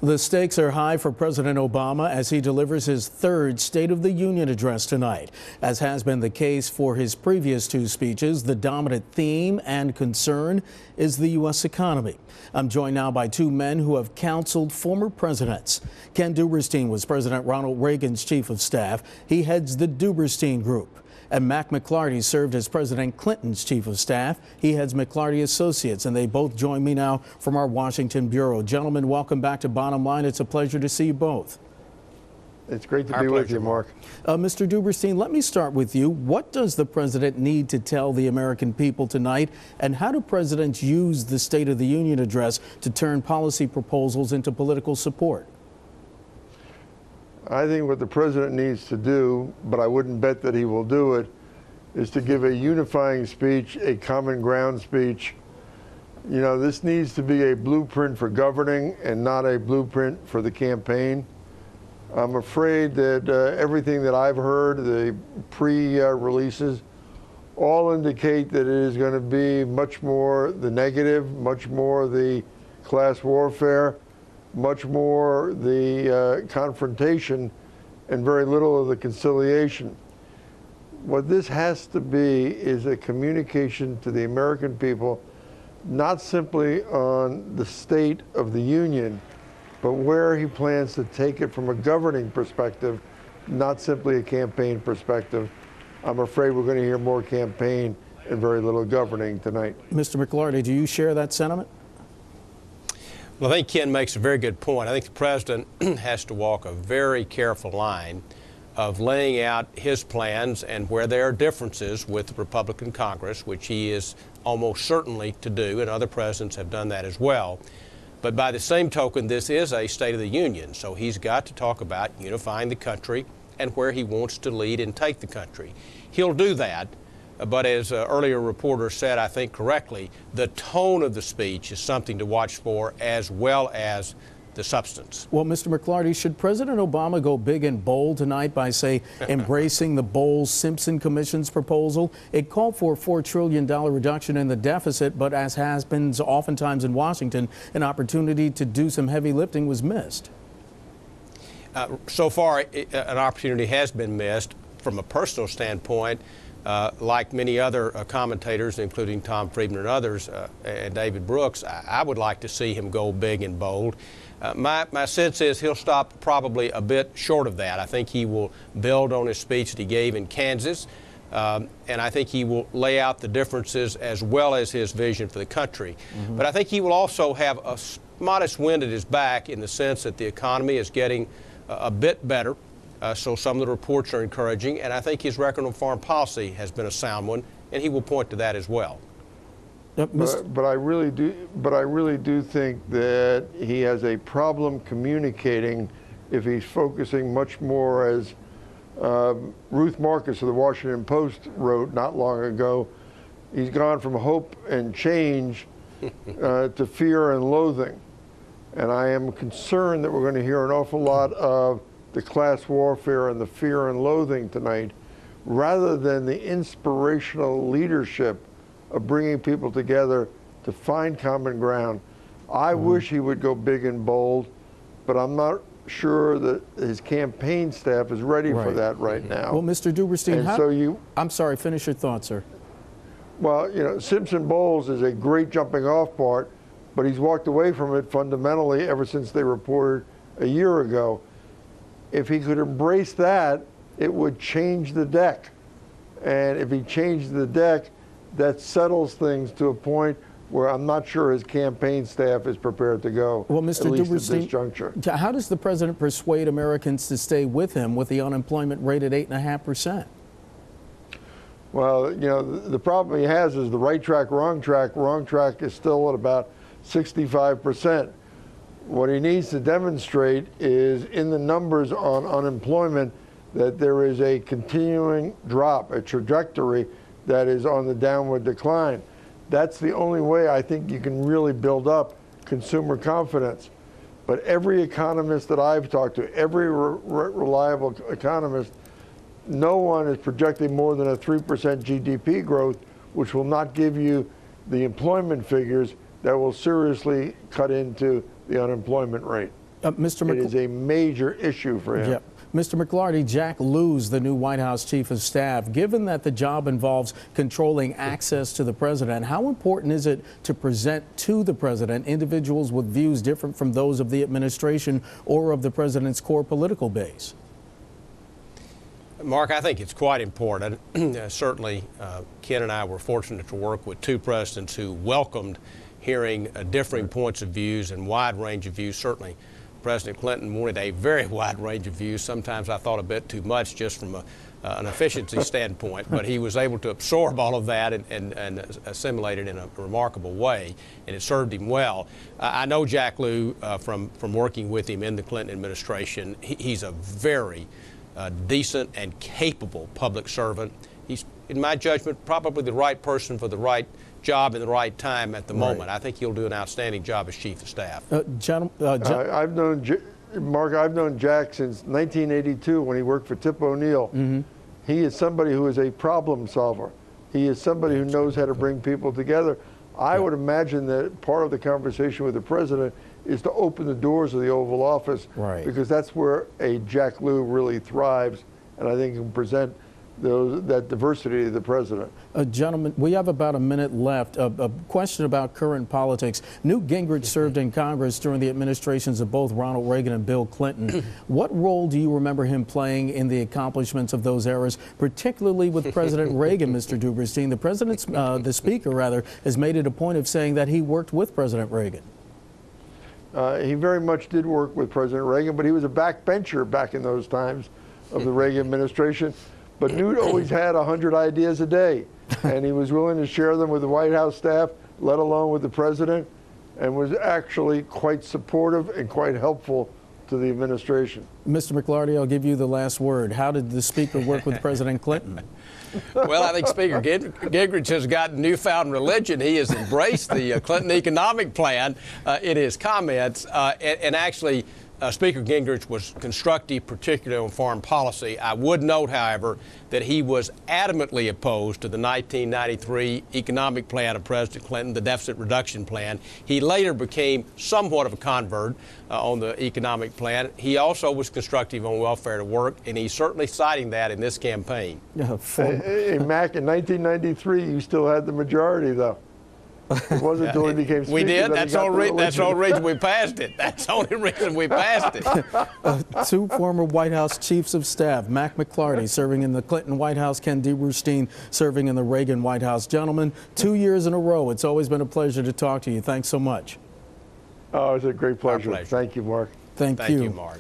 The stakes are high for President Obama as he delivers his third State of the Union address tonight. As has been the case for his previous two speeches, the dominant theme and concern is the U.S. economy. I'm joined now by two men who have counseled former presidents. Ken Duberstein was President Ronald Reagan's chief of staff. He heads the Duberstein Group. And McLarty served as President Clinton's chief of staff. He heads McLarty Associates, and they both join me now from our Washington bureau. Gentlemen, welcome back to Bottom Line. It's a pleasure to see you both. It's great to be with you, Mark. Mr. Duberstein, let me start with you. What does the president need to tell the American people tonight, and how do presidents use the State of the Union address to turn policy proposals into political support? I think what the president needs to do, but I wouldn't bet that he will do it, is to give a unifying speech, a common ground speech. You know, this needs to be a blueprint for governing and not a blueprint for the campaign. I'm afraid that everything that I've heard, the pre-releases, all indicate that it is going to be much more the negative, much more the class warfare, much more the confrontation, and very little of the conciliation. What this has to be is a communication to the American people, not simply on the state of the union, but where he plans to take it from a governing perspective, not simply a campaign perspective. I'm afraid we're going to hear more campaign and very little governing tonight. Mr. McLarty, do you share that sentiment? Well, I think Ken makes a very good point. I think the president has to walk a very careful line of laying out his plans and where there are differences with the Republican Congress, which he is almost certainly to do, and other presidents have done that as well. But by the same token, this is a State of the Union, so he's got to talk about unifying the country and where he wants to lead and take the country. He'll do that. But as earlier reporter said, I think correctly, the tone of the speech is something to watch for as well as the substance. Well, Mr. McLarty, should President Obama go big and bold tonight by, say, embracing the Bowles-Simpson Commission's proposal? It called for a $4 trillion reduction in the deficit, but as has been oftentimes in Washington, an opportunity to do some heavy lifting was missed. So far, an opportunity has been missed. From a personal standpoint, like many other commentators, including Tom Friedman and others, and David Brooks, I would like to see him go big and bold. My sense is he'll stop probably a bit short of that. I think he will build on his speech that he gave in Kansas, and I think he will lay out the differences as well as his vision for the country. But I think he will also have a modest wind at his back in the sense that the economy is getting a bit better. So some of the reports are encouraging, and I think his record on foreign policy has been a sound one, and he will point to that as well. But I really do think that he has a problem communicating if he's focusing much more, as Ruth Marcus of the Washington Post wrote not long ago. He's gone from hope and change to fear and loathing, and I am concerned that we're going to hear an awful lot of the class warfare and the fear and loathing tonight, rather than the inspirational leadership of bringing people together to find common ground. I wish he would go big and bold, but I'm not sure that his campaign staff is ready for that right now. Well, Mr. Duberstein, I'm sorry, finish your thought, sir. Well, you know, Simpson-Bowles is a great jumping off part, but he's walked away from it fundamentally ever since they reported a year ago. If he could embrace that, it would change the deck. And if he changed the deck, that settles things to a point where I'm not sure his campaign staff is prepared to go, well, Mr. at least Duberstein, at this juncture. How does the president persuade Americans to stay with him with the unemployment rate at 8.5%? Well, you know, the problem he has is the right track, wrong track. Wrong track is still at about 65%. What he needs to demonstrate is in the numbers on unemployment that there is a continuing drop, a trajectory that is on the downward decline. That's the only way I think you can really build up consumer confidence. But every economist that I've talked to, every reliable economist, no one is projecting more than a 3% GDP growth, which will not give you the employment figures that will seriously cut into the unemployment rate. It is a major issue for him. Yep. Mr. McLarty, Jack Lew's the new White House Chief of Staff. Given that the job involves controlling access to the president, how important is it to present to the president individuals with views different from those of the administration or of the president's core political base? Mark, I think it's quite important. Certainly, Ken and I were fortunate to work with two presidents who welcomed hearing differing points of views and wide range of views. Certainly, President Clinton wanted a very wide range of views. Sometimes I thought a bit too much just from an efficiency standpoint, but he was able to absorb all of that and assimilate it in a remarkable way, and it served him well. I know Jack Lew from working with him in the Clinton administration. He's a very decent and capable public servant. He's, in my judgment, probably the right person for the right job in the right time at the moment. I think he'll do an outstanding job as Chief of Staff. I've known Mark. I've known Jack since 1982 when he worked for Tip O'Neill. He is somebody who is a problem solver. He is somebody who knows how to bring people together. I would imagine that part of the conversation with the president is to open the doors of the Oval Office, because that's where a Jack Lew really thrives, and I think can present that diversity to the president. Gentlemen, we have about a minute left. A question about current politics. Newt Gingrich served in Congress during the administrations of both Ronald Reagan and Bill Clinton. What role do you remember him playing in the accomplishments of those eras, particularly with President Reagan, Mr. Duberstein? The Speaker, rather, has made it a point of saying that he worked with President Reagan. He very much did work with President Reagan, but he was a backbencher back in those times of the Reagan administration. But Newt always had 100 ideas a day, and he was willing to share them with the White House staff, let alone with the president, and was actually quite supportive and quite helpful to the administration. Mr. McLarty, I'll give you the last word. How did the Speaker work with President Clinton? Well, I think Speaker Gingrich has gotten newfound religion. He has embraced the Clinton economic plan in his comments, and actually, Speaker Gingrich was constructive, particularly on foreign policy. I would note, however, that he was adamantly opposed to the 1993 economic plan of President Clinton, the deficit reduction plan. He later became somewhat of a convert on the economic plan. He also was constructive on welfare to work, and he's certainly citing that in this campaign. Hey, Mac, in 1993, you still had the majority, though. It wasn't until he became Speaker. We did. That's the only reason we passed it. That's the only reason we passed it. Two former White House Chiefs of Staff, Mac McLarty serving in the Clinton White House, Ken Duberstein serving in the Reagan White House. Gentlemen, 2 years in a row. It's always been a pleasure to talk to you. Thanks so much. Oh, it's a great pleasure. My pleasure. Thank you, Mark. Thank you, Mark.